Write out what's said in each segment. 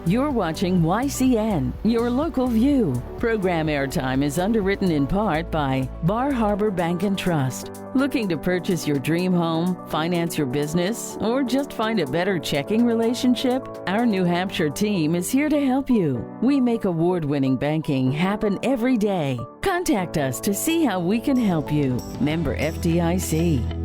You're watching YCN, your local view. Program airtime is underwritten in part by Bar Harbor Bank and Trust. Looking to purchase your dream home, finance your business, or just find a better checking relationship? Our New Hampshire team is here to help you. We make award-winning banking happen every day. Contact us to see how we can help you. Member FDIC.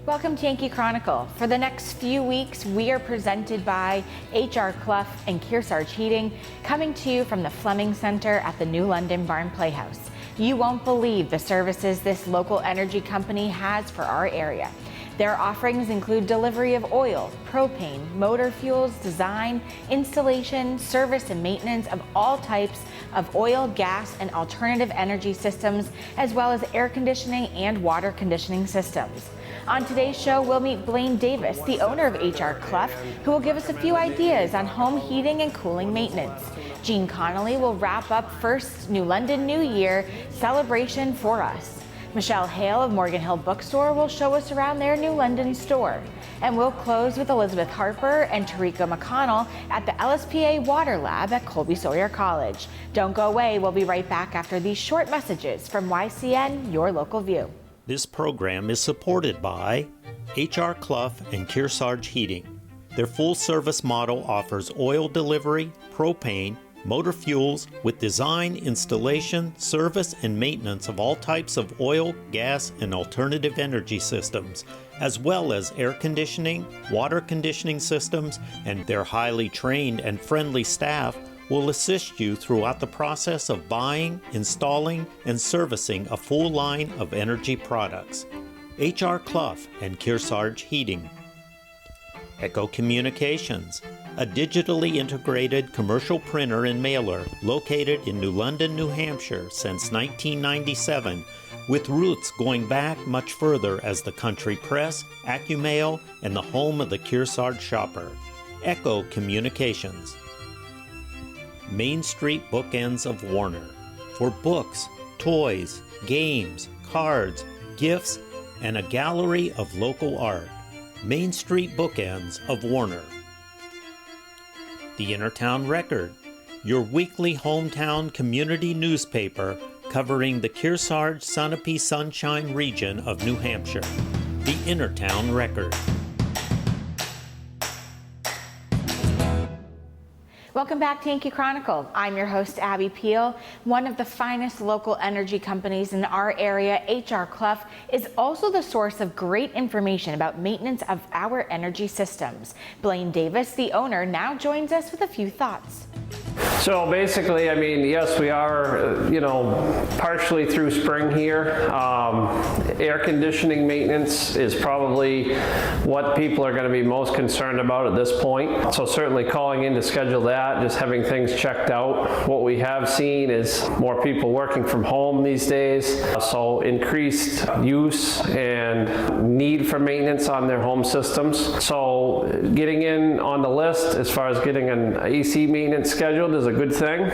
Welcome to Yankee Chronicle. For the next few weeks, we are presented by HR Clough and Kearsarge Heating, coming to you from the Fleming Center at the new London Barn Playhouse. You won't believe the services this local energy company has for our area. Their offerings include delivery of oil, propane, motor fuels, design, installation, service and maintenance of all types of oil, gas, and alternative energy systems, as well as air conditioning and water conditioning systems. On today's show, we'll meet Blaine Davis, the owner of HR Clough, who will give us a few ideas on home heating and cooling maintenance. Connelly will wrap up first New London New Year celebration for us. Hale of Morgan Hill Bookstore will show us around their New London store. And we'll close with Elizabeth Harper and Teriko MacConnell at the LSPA Water Lab at Colby Sawyer College. Don't go away. We'll be right back after these short messages from YCN, your local view. This program is supported by HR Clough and Kearsarge Heating. Their full-service model offers oil delivery, propane, motor fuels with design, installation, service, and maintenance of all types of oil, gas, and alternative energy systems, as well as air conditioning, water conditioning systems, and their highly trained and friendly staff will assist you throughout the process of buying, installing, and servicing a full line of energy products. HR Clough and Kearsarge Heating. Echo Communications, a digitally integrated commercial printer and mailer located in New London, New Hampshire since 1997, with roots going back much further as the country press, AccuMail, and the home of the Kearsarge shopper. Echo Communications. Main Street Bookends of Warner, for books, toys, games, cards, gifts, and a gallery of local art. Main Street Bookends of Warner. The Innertown Record, your weekly hometown community newspaper covering the Kearsarge Sunapee Sunshine region of New Hampshire. The Innertown Record. Welcome back to Yankee Chronicle. I'm your host, Abby Peel. One of the finest local energy companies in our area, HR Clough, is also the source of great information about maintenance of our energy systems. Blaine Davis, the owner, now joins us with a few thoughts. So basically, I mean, yes, we are, partially through spring here. Air conditioning maintenance is probably what people are going to be most concerned about at this point. So certainly calling in to schedule that, just having things checked out. What we have seen is more people working from home these days. So increased use and need for maintenance on their home systems. So getting in on the list as far as getting an AC maintenance scheduled is a good thing,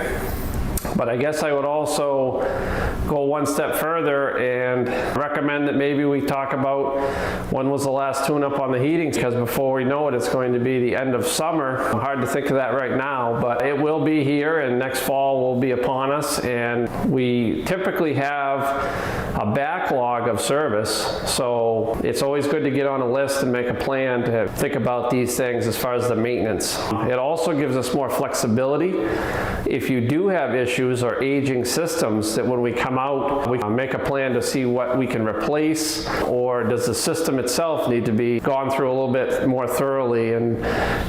but I guess I would also go one step further and recommend that maybe we talk about when was the last tune-up on the heating, because before we know it, it's going to be the end of summer. Hard to think of that right now, but it will be here, and next fall will be upon us, and we typically have a backlog of service, so it's always good to get on a list and make a plan to think about these things as far as the maintenance. It also gives us more flexibility. If you do have issues or aging systems, that when we come out, we make a plan to see what we can replace, or does the system itself need to be gone through a little bit more thoroughly, and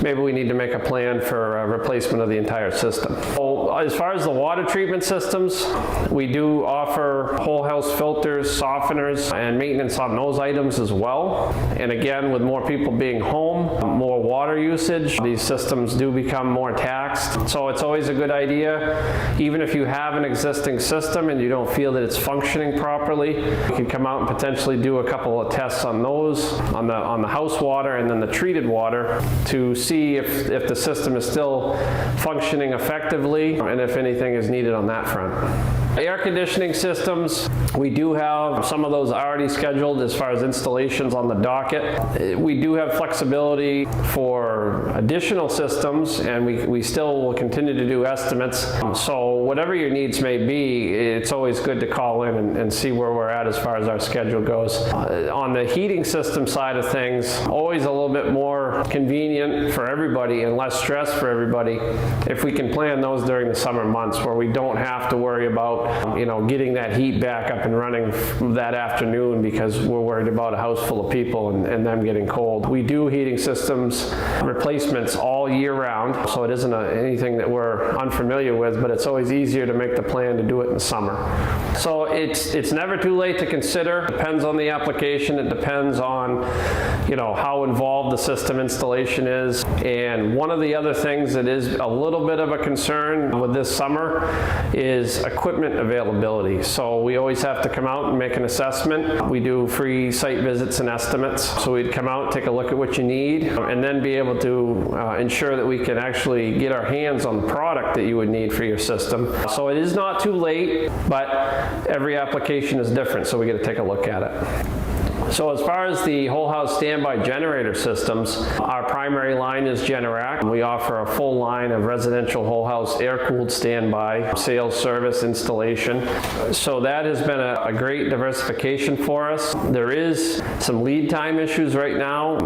maybe we need to make a plan for a replacement of the entire system. So, as far as the water treatment systems, we do offer whole house filters, softeners, and maintenance on those items as well. And again, with more people being home, more water usage, these systems do become more taxed. So it's always a good idea, even if if you have an existing system and you don't feel that it's functioning properly, you can come out and potentially do a couple of tests on those, on the house water and then the treated water, to see if the system is still functioning effectively and if anything is needed on that front. Air conditioning systems, we do have some of those already scheduled as far as installations on the docket. We do have flexibility for additional systems, and we still will continue to do estimates. So whatever your needs may be, it's always good to call in and see where we're at as far as our schedule goes. On the heating system side of things, always a little bit more convenient for everybody and less stress for everybody if we can plan those during the summer months, where we don't have to worry about getting that heat back up and running that afternoon because we're worried about a house full of people and them getting cold. We do heating systems replacements all year round, so it isn't anything that we're unfamiliar with, but it's always easier to make the plan to do it in the summer. So it's never too late to consider. It depends on the application. It depends on how involved the system installation is. And one of the other things that is a little bit of a concern with this summer is equipment availability. So we always have to come out and make an assessment. We do free site visits and estimates. So we'd come out, take a look at what you need, and then be able to ensure that we can actually get our hands on the product that you would need for your system. So it is not too late, but every application is different, so we got to take a look at it. So as far as the whole house standby generator systems, our primary line is Generac. We offer a full line of residential whole house air-cooled standby, sales, service, installation. So that has been a great diversification for us. There is some lead time issues right now,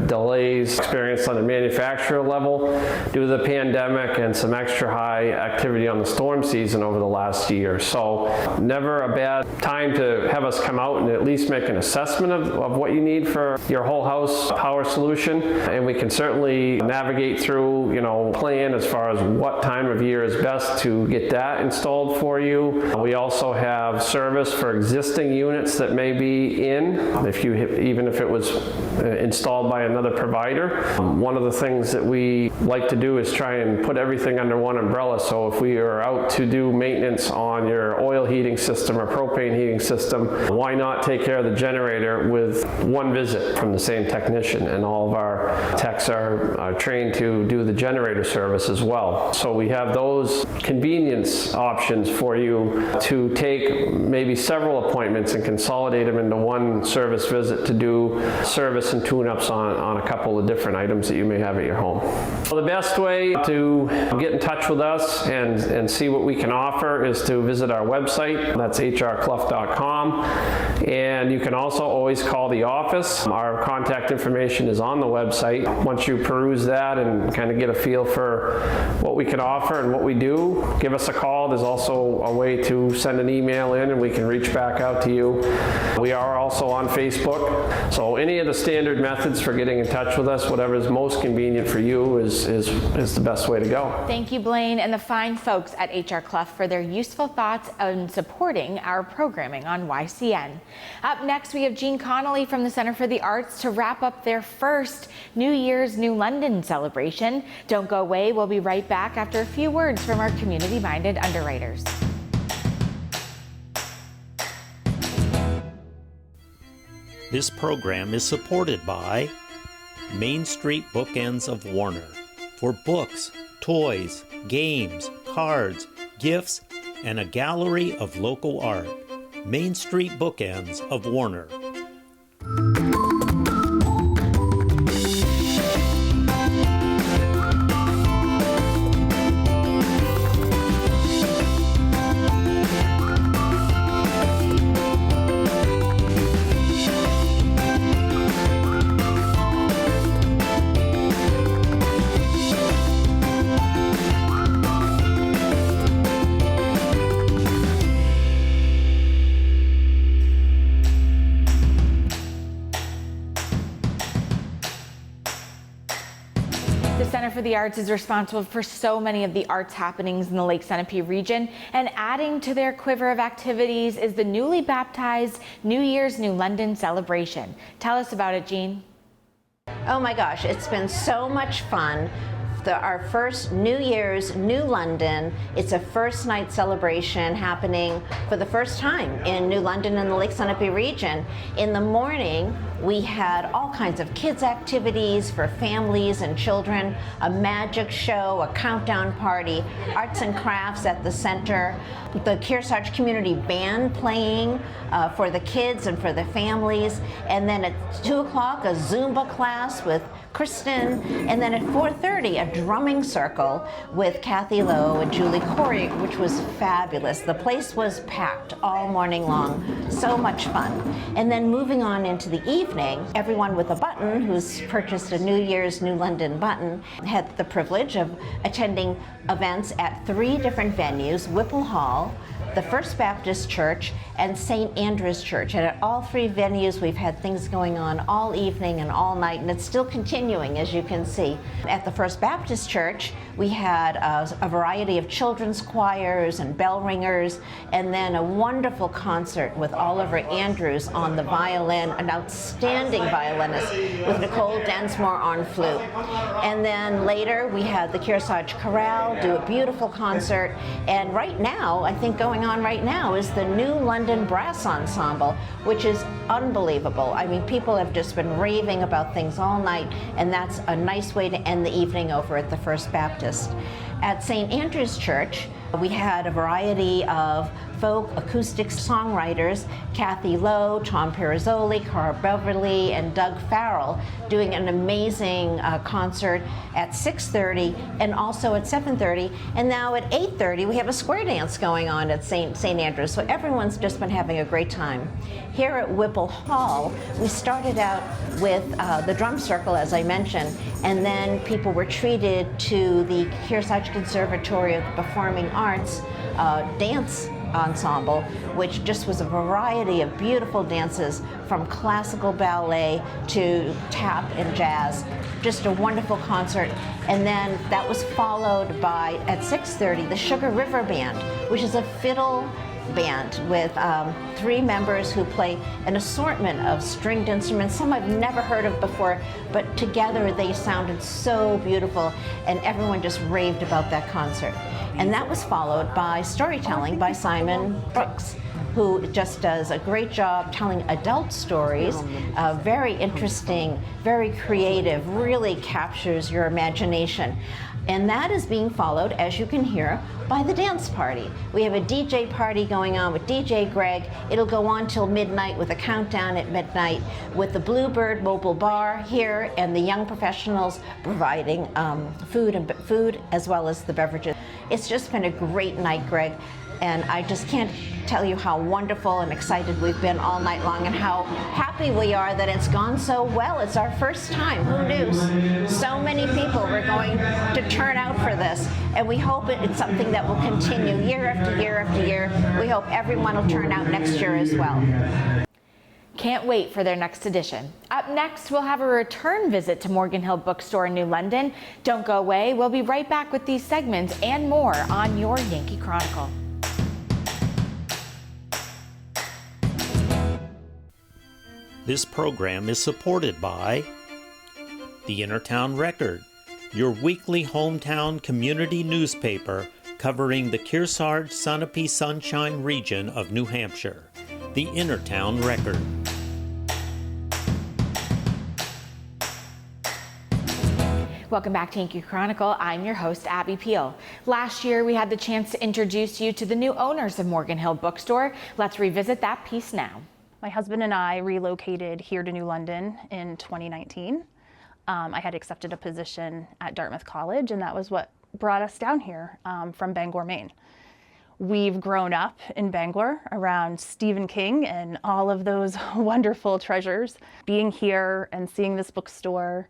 delays experienced on the manufacturer level due to the pandemic and some extra high activity on the storm season over the last year. So never a bad time to have us come out and at least make an assessment of what you need for your whole house power solution, and we can certainly navigate through, plan as far as what time of year is best to get that installed for you. We also have service for existing units that may be in, even if it was installed by another provider. One of the things that we like to do is try and put everything under one umbrella. So if we are out to do maintenance on your oil heating system or propane heating system, why not take care of the generator with one visit from the same technician? And all of our techs are trained to do the generator service as well. So we have those convenience options for you to take maybe several appointments and consolidate them into one service visit to do service and tune-ups on a couple of different items that you may have at your home. So the best way to get in touch with us and see what we can offer is to visit our website. That's hrclough.com. And you can also always call the office. Our contact information is on the website. Once you peruse that and kind of get a feel for what we can offer and what we do, give us a call. There's also a way to send an email in and we can reach back out to you. We are also on Facebook. So any of the standard methods for getting in touch with us, whatever is most convenient for you is the best way to go. Thank you, Blaine, and the fine folks at HR Clough for their useful thoughts on supporting our programming on YCN. Up next, we have Jean Connelly from the Center for the Arts to wrap up their first New Year's New London celebration. Don't go away. We'll be right back after a few words from our community-minded underwriters. This program is supported by Main Street Bookends of Warner. For books, toys, games, cards, gifts, and a gallery of local art. Main Street Bookends of Warner. For the Arts is responsible for so many of the arts happenings in the Lake Sunapee region, and adding to their quiver of activities is the newly baptized New Year's New London celebration. Tell us about it, Jean. Oh my gosh, it's been so much fun. our first New Year's, New London. It's a first night celebration happening for the first time in New London and the Lake Sunapee region. In the morning, we had all kinds of kids activities for families and children, a magic show, a countdown party, arts and crafts at the center, the Kearsarge Community Band playing for the kids and for the families, and then at 2 o'clock a Zumba class with Kristen, and then at 4:30 a drumming circle with Kathy Lowe and Julie Corey, which was fabulous. The place was packed all morning long, so much fun. And then moving on into the evening, everyone with a button who's purchased a New Year's New London button had the privilege of attending events at 3 different venues: Whipple Hall, the First Baptist Church, and St. Andrew's Church. And at all 3 venues, we've had things going on all evening and all night, and it's still continuing, as you can see. At the First Baptist Church, we had a variety of children's choirs and bell ringers, and then a wonderful concert with Oliver Andrews on the violin, an outstanding violinist, with Nicole Densmore on flute. And then later, we had the Kearsarge Chorale do a beautiful concert, and right now, I think going on right now is the New London Brass Ensemble, which is unbelievable. I mean, people have just been raving about things all night, and that's a nice way to end the evening over at the First Baptist. At St. Andrew's Church, we had a variety of folk acoustic songwriters, Kathy Lowe, Tom Pirizzoli, Carl Beverly, and Doug Farrell, doing an amazing concert at 6:30 and also at 7:30. And now at 8:30, we have a square dance going on at St. Andrews. So everyone's just been having a great time. Here at Whipple Hall, we started out with the drum circle, as I mentioned, and then people were treated to the Kearsarge Conservatory of the Performing Arts dance ensemble, which just was a variety of beautiful dances from classical ballet to tap and jazz. Just a wonderful concert. And then that was followed by, at 6:30, the Sugar River Band, which is a fiddle band with 3 members who play an assortment of stringed instruments, some I've never heard of before, but together they sounded so beautiful, and everyone just raved about that concert. And that was followed by storytelling by Simon Brooks, who just does a great job telling adult stories, very interesting, very creative, really captures your imagination. And that is being followed, as you can hear, by the dance party. We have a DJ party going on with DJ Greg. It'll go on till midnight with a countdown at midnight with the Bluebird Mobile Bar here and the young professionals providing food as well as the beverages. It's just been a great night, Greg. And I just can't tell you how wonderful and excited we've been all night long and how happy we are that it's gone so well. It's our first time. Who knew? So many people were going to turn out for this. And we hope it's something that will continue year after year after year. We hope everyone will turn out next year as well. Can't wait for their next edition. Up next, we'll have a return visit to Morgan Hill Bookstore in New London. Don't go away. We'll be right back with these segments and more on your Yankee Chronicle. This program is supported by the Innertown Record, your weekly hometown community newspaper covering the Kearsarge Sunapee Sunshine region of New Hampshire. The Innertown Record. Welcome back to Yankee Chronicle. I'm your host, Abby Peel. Last year, we had the chance to introduce you to the new owners of Morgan Hill Bookstore. Let's revisit that piece now. My husband and I relocated here to New London in 2019. I had accepted a position at Dartmouth College, and that was what brought us down here from Bangor, Maine. We've grown up in Bangor around Stephen King and all of those wonderful treasures. Being here and seeing this bookstore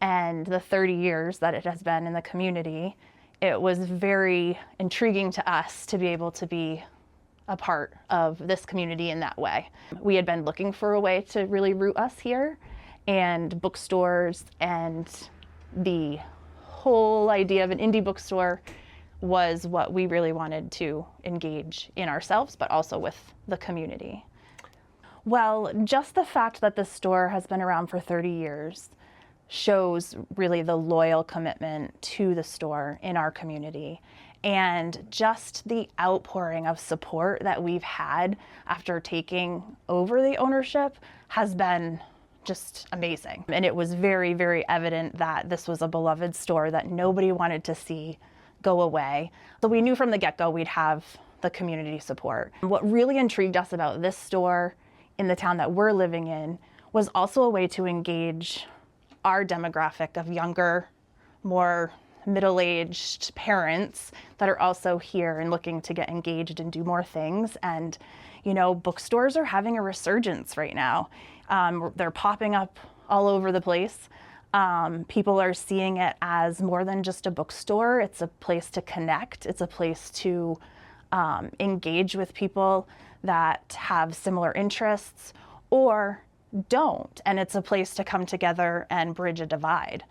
and the 30 years that it has been in the community, it was very intriguing to us to be able to be a part of this community in that way. We had been looking for a way to really root us here, and bookstores and the whole idea of an indie bookstore was what we really wanted to engage in ourselves, but also with the community. Well, just the fact that this store has been around for 30 years, shows really the loyal commitment to the store in our community. And just the outpouring of support that we've had after taking over the ownership has been just amazing. And it was very, very evident that this was a beloved store that nobody wanted to see go away. So we knew from the get-go we'd have the community support. What really intrigued us about this store in the town that we're living in was also a way to engage our demographic of younger, more middle-aged parents that are also here and looking to get engaged and do more things. And, you know, bookstores are having a resurgence right now. They're popping up all over the place. People are seeing it as more than just a bookstore. It's a place to connect. It's a place to engage with people that have similar interests or don't. And it's a place to come together and bridge a divide,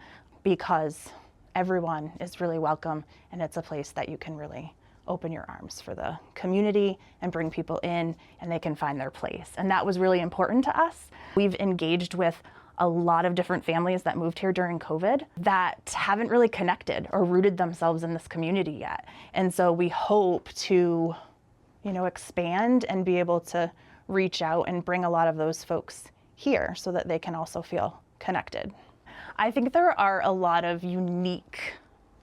because everyone is really welcome, and it's a place that you can really open your arms for the community and bring people in, and they can find their place. And that was really important to us. We've engaged with a lot of different families that moved here during COVID that haven't really connected or rooted themselves in this community yet. And so we hope to, you know, expand and be able to reach out and bring a lot of those folks here so that they can also feel connected. I think there are a lot of unique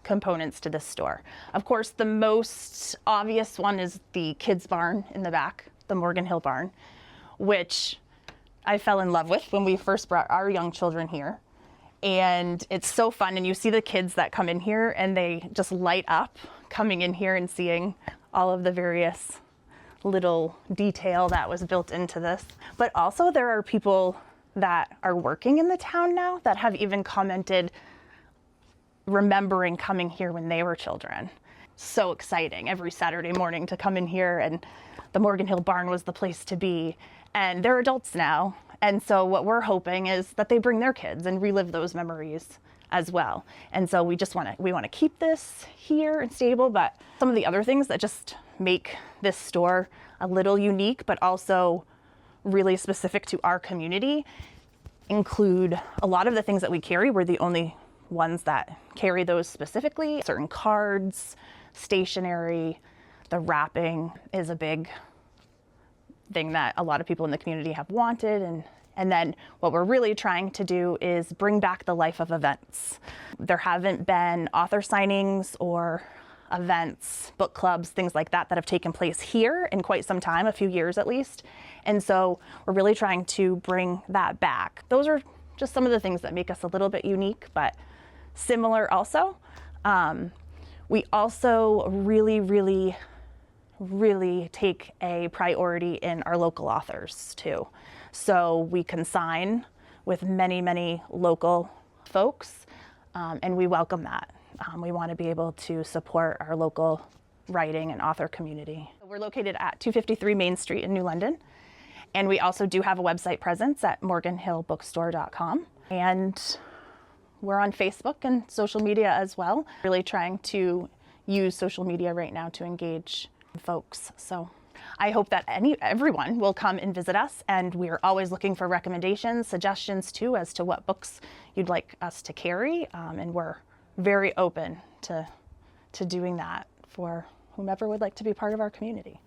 components to this store. Of course, the most obvious one is the kids' barn in the back, the Morgan Hill barn, which I fell in love with when we first brought our young children here. And it's so fun, and you see the kids that come in here and they just light up coming in here and seeing all of the various little detail that was built into this. But also there are people that are working in the town now that have even commented remembering coming here when they were children. So exciting every Saturday morning to come in here, and the Morgan Hill barn was the place to be. And they're adults now. And so what we're hoping is that they bring their kids and relive those memories as well. And so we want to keep this here and stable, but some of the other things that just make this store a little unique, but also really specific to our community, include a lot of the things that we carry. We're the only ones that carry those specifically. Certain cards, stationery, the wrapping is a big thing that a lot of people in the community have wanted. And then what we're really trying to do is bring back the life of events. There haven't been author signings or events, book clubs, things like that have taken place here in quite some time, a few years at least. And so we're really trying to bring that back. Those are just some of the things that make us a little bit unique, but similar also. We also really take a priority in our local authors too. So we consign with many local folks, and we welcome that. We want to be able to support our local writing and author community. We're located at 253 Main Street in New London, and we also do have a website presence at morganhillbookstore.com. And we're on Facebook and social media as well. Really trying to use social media right now to engage folks. So I hope that everyone will come and visit us, and we're always looking for recommendations, suggestions too, as to what books you'd like us to carry, and we're very open to doing that for whomever would like to be part of our community.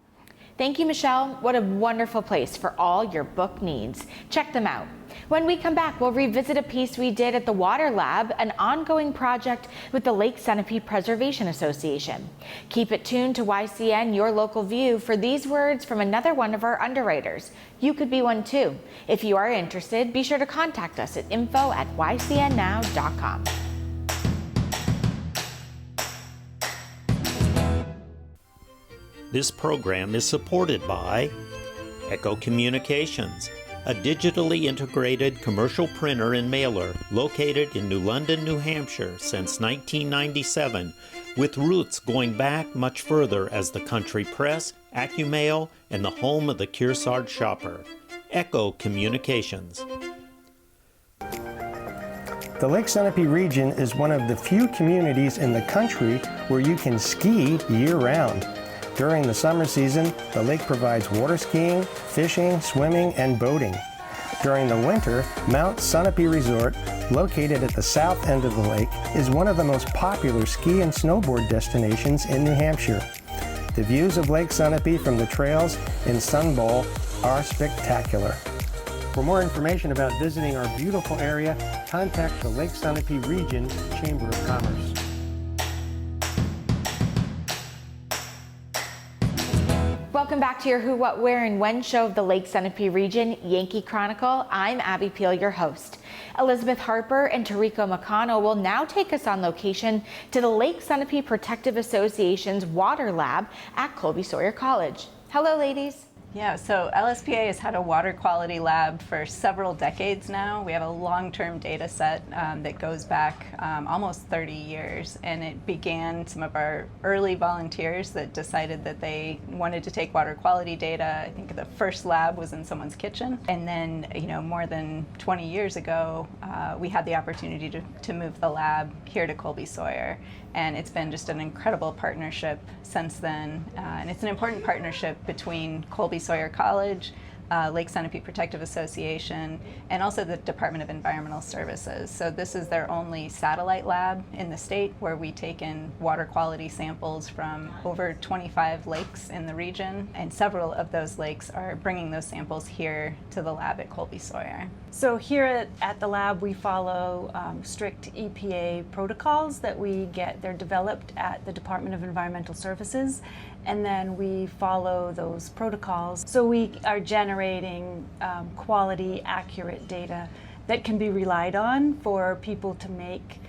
Thank you, Michelle. What a wonderful place for all your book needs. Check them out. When we come back, we'll revisit a piece we did at the Water Lab, an ongoing project with the Lake Centipede Preservation Association. Keep it tuned to YCN, your local view, for these words from another one of our underwriters. You could be one too. If you are interested, be sure to contact us at info@ycnnow.com. This program is supported by Echo Communications, a digitally integrated commercial printer and mailer located in New London, New Hampshire since 1997, with roots going back much further as the Country Press, AccuMail, and the home of the Kearsarge shopper. Echo Communications. The Lake Centipede region is one of the few communities in the country where you can ski year-round. During the summer season, the lake provides water skiing, fishing, swimming, and boating. During the winter, Mount Sunapee Resort Located at the south end of the lake, is one of the most popular ski and snowboard destinations in New Hampshire. The views of Lake Sunapee from the trails in Sun Bowl are spectacular. For more information about visiting our beautiful area, contact the Lake Sunapee Region Chamber of Commerce. Welcome back to your Who, What, Where, and When show of the Lake Sunapee Region, Yankee Chronicle. I'm Abby Peel, your host. Elizabeth Harper and Teriko MacConnell will now take us on location to the Lake Sunapee Protective Association's Water Lab at Colby Sawyer College. Hello, ladies. Yeah, so LSPA has had a water quality lab for several decades now. We have a long-term data set that goes back almost 30 years, and it began some of our early volunteers that decided that they wanted to take water quality data. I think the first lab was in someone's kitchen, and then, more than 20 years ago, we had the opportunity to move the lab here to Colby Sawyer. And it's been just an incredible partnership since then. And it's an important partnership between Colby Sawyer College, Lake Sunapee Protective Association, and also the Department of Environmental Services. So this is their only satellite lab in the state where we take in water quality samples from over 25 lakes in the region, and several of those lakes are bringing those samples here to the lab at Colby Sawyer. So here at the lab we follow strict EPA protocols that we get. They're developed at the Department of Environmental Services, and then we follow those protocols. So we are generating quality, accurate data that can be relied on for people to make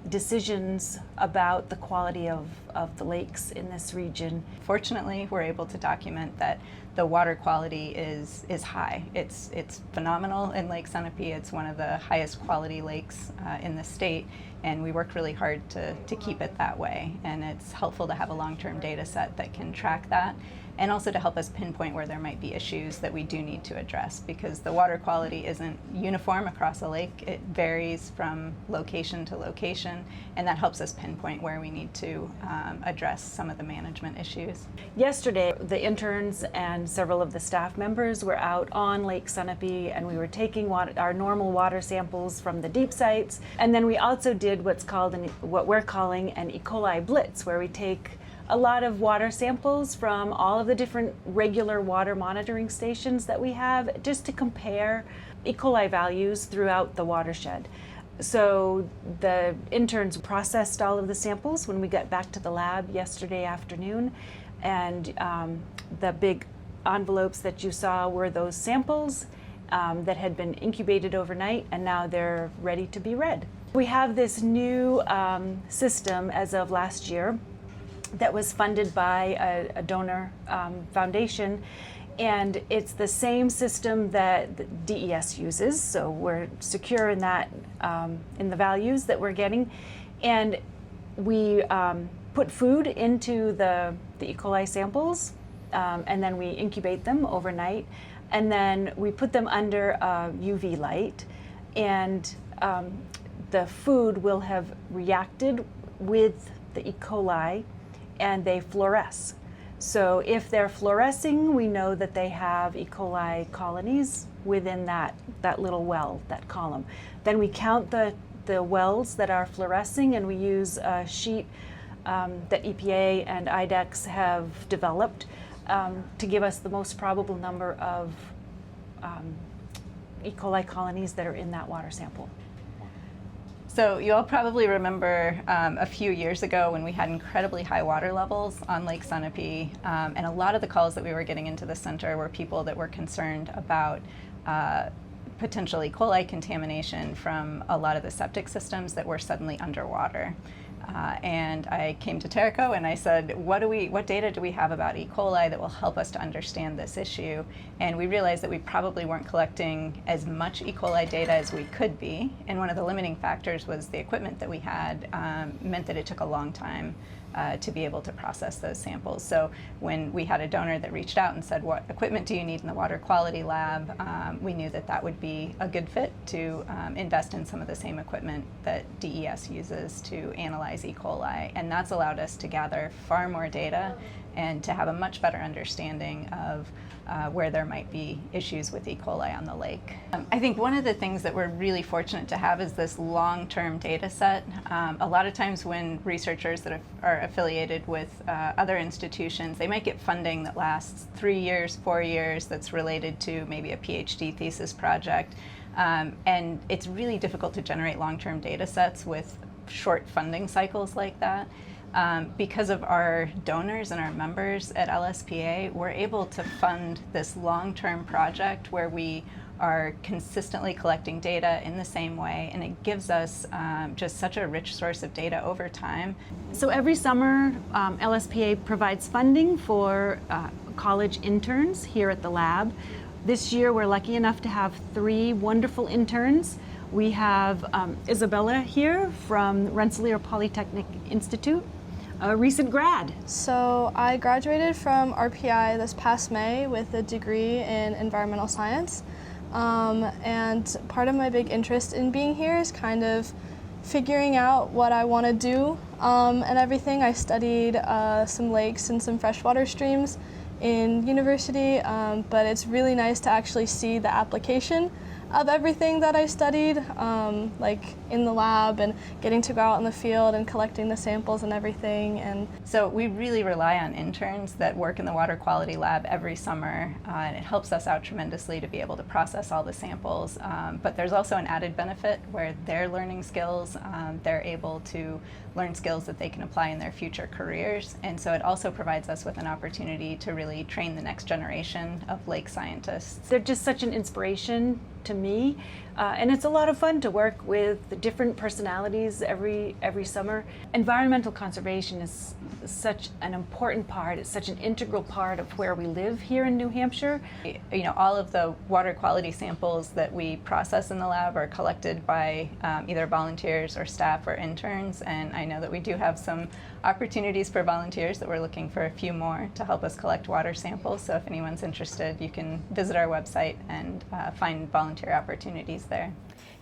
decisions about the quality of the lakes in this region. Fortunately, we're able to document that the water quality is high. It's phenomenal in Lake Sunapee. It's one of the highest quality lakes in the state, and we worked really hard to keep it that way. And it's helpful to have a long-term data set that can track that, and also to help us pinpoint where there might be issues that we do need to address, because the water quality isn't uniform across a lake. It varies from location to location, and that helps us pinpoint where we need to address some of the management issues. Yesterday, the interns and several of the staff members were out on Lake Sunapee, and we were taking our normal water samples from the deep sites, and then we also did what we're calling an E. coli blitz, where we take a lot of water samples from all of the different regular water monitoring stations that we have, just to compare E. coli values throughout the watershed. So the interns processed all of the samples when we got back to the lab yesterday afternoon, and the big envelopes that you saw were those samples that had been incubated overnight, and now they're ready to be read. We have this new system as of last year that was funded by a donor foundation, and it's the same system that the DES uses, so we're secure in that, in the values that we're getting. And we put food into the E. coli samples, and then we incubate them overnight, and then we put them under UV light, and the food will have reacted with the E. coli, and they fluoresce. So if they're fluorescing, we know that they have E. coli colonies within that little well, that column. Then we count the wells that are fluorescing, and we use a sheet that EPA and IDEX have developed to give us the most probable number of E. coli colonies that are in that water sample. So you all probably remember a few years ago when we had incredibly high water levels on Lake Sunapee, and a lot of the calls that we were getting into the center were people that were concerned about potential E. coli contamination from a lot of the septic systems that were suddenly underwater. And I came to Teriko and I said, what data do we have about E. coli that will help us to understand this issue? And we realized that we probably weren't collecting as much E. coli data as we could be. And one of the limiting factors was the equipment that we had meant that it took a long time to be able to process those samples. So when we had a donor that reached out and said, what equipment do you need in the water quality lab, we knew that that would be a good fit to invest in some of the same equipment that DES uses to analyze E. coli. And that's allowed us to gather far more data and to have a much better understanding of where there might be issues with E. coli on the lake. I think one of the things that we're really fortunate to have is this long-term data set. A lot of times when researchers that are affiliated with other institutions, they might get funding that lasts 3 years, 4 years, that's related to maybe a PhD thesis project. And it's really difficult to generate long-term data sets with short funding cycles like that. Because of our donors and our members at LSPA, we're able to fund this long-term project where we are consistently collecting data in the same way, and it gives us just such a rich source of data over time. So every summer, LSPA provides funding for college interns here at the lab. This year, we're lucky enough to have 3 wonderful interns. We have Isabella here from Rensselaer Polytechnic Institute, a recent grad. So I graduated from RPI this past May with a degree in environmental science. And part of my big interest in being here is kind of figuring out what I want to do and everything. I studied some lakes and some freshwater streams in university, but it's really nice to actually see the application of everything that I studied, like in the lab and getting to go out in the field and collecting the samples and everything. And so we really rely on interns that work in the water quality lab every summer, and it helps us out tremendously to be able to process all the samples. But there's also an added benefit where they're learning skills, they're able to learn skills that they can apply in their future careers. And so it also provides us with an opportunity to really train the next generation of lake scientists. They're just such an inspiration to me, and it's a lot of fun to work with the different personalities every summer. Environmental conservation is such an important part, it's such an integral part of where we live here in New Hampshire. You know, all of the water quality samples that we process in the lab are collected by either volunteers or staff or interns, and I know that we do have some opportunities for volunteers that we're looking for a few more to help us collect water samples. So if anyone's interested, you can visit our website and find volunteer opportunities there.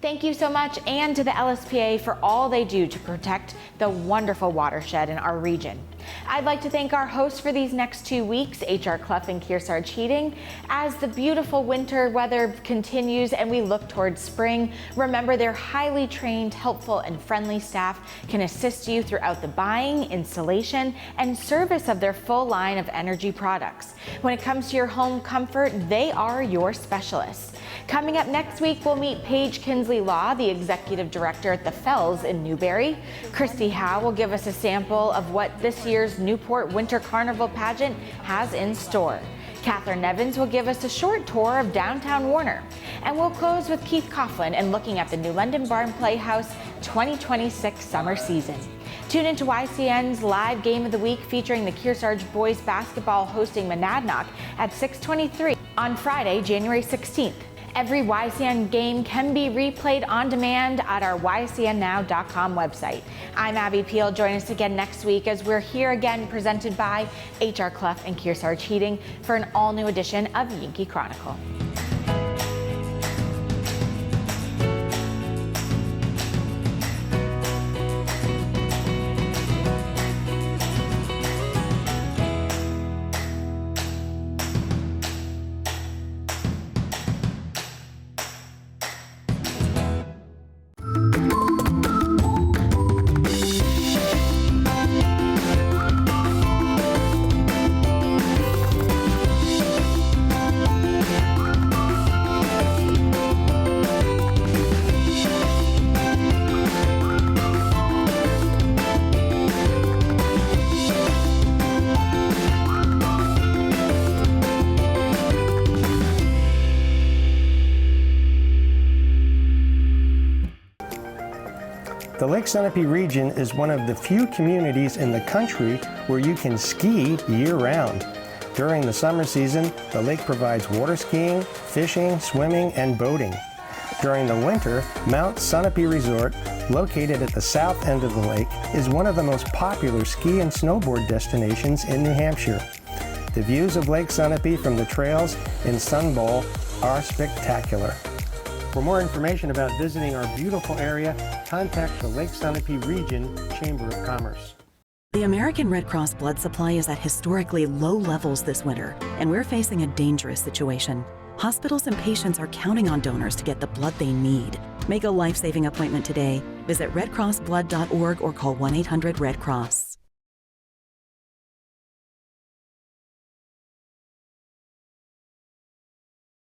Thank you so much, and to the LSPA for all they do to protect the wonderful watershed in our region. I'd like to thank our hosts for these next 2 weeks, HR Clough and Kearsarge Heating. As the beautiful winter weather continues and we look towards spring, remember their highly trained, helpful, and friendly staff can assist you throughout the buying, installation, and service of their full line of energy products. When it comes to your home comfort, they are your specialists. Coming up next week, we'll meet Paige Kinsley Law, the Executive Director at the Fells in Newberry. Christy Howe will give us a sample of what this year's Newport Winter Carnival pageant has in store. Catherine Nevins will give us a short tour of downtown Warner. And we'll close with Keith Coughlin and looking at the new London Barn Playhouse 2026 summer season. Tune into YCN's live game of the week featuring the Kearsarge boys basketball hosting Monadnock at 6:23 on Friday, January 16th. Every YCN game can be replayed on demand at our YCNnow.com website. I'm Abby Peel. Join us again next week as we're here again presented by HR Clough and Kearsarge Heating for an all-new edition of Yankee Chronicle. The Lake Sunapee region is one of the few communities in the country where you can ski year-round. During the summer season, the lake provides water skiing, fishing, swimming, and boating. During the winter, Mount Sunapee Resort, located at the south end of the lake, is one of the most popular ski and snowboard destinations in New Hampshire. The views of Lake Sunapee from the trails in Sun Bowl are spectacular. For more information about visiting our beautiful area, contact the Lake Sunapee Region Chamber of Commerce. The American Red Cross blood supply is at historically low levels this winter, and we're facing a dangerous situation. Hospitals and patients are counting on donors to get the blood they need. Make a life-saving appointment today. Visit redcrossblood.org or call 1-800-RED-CROSS.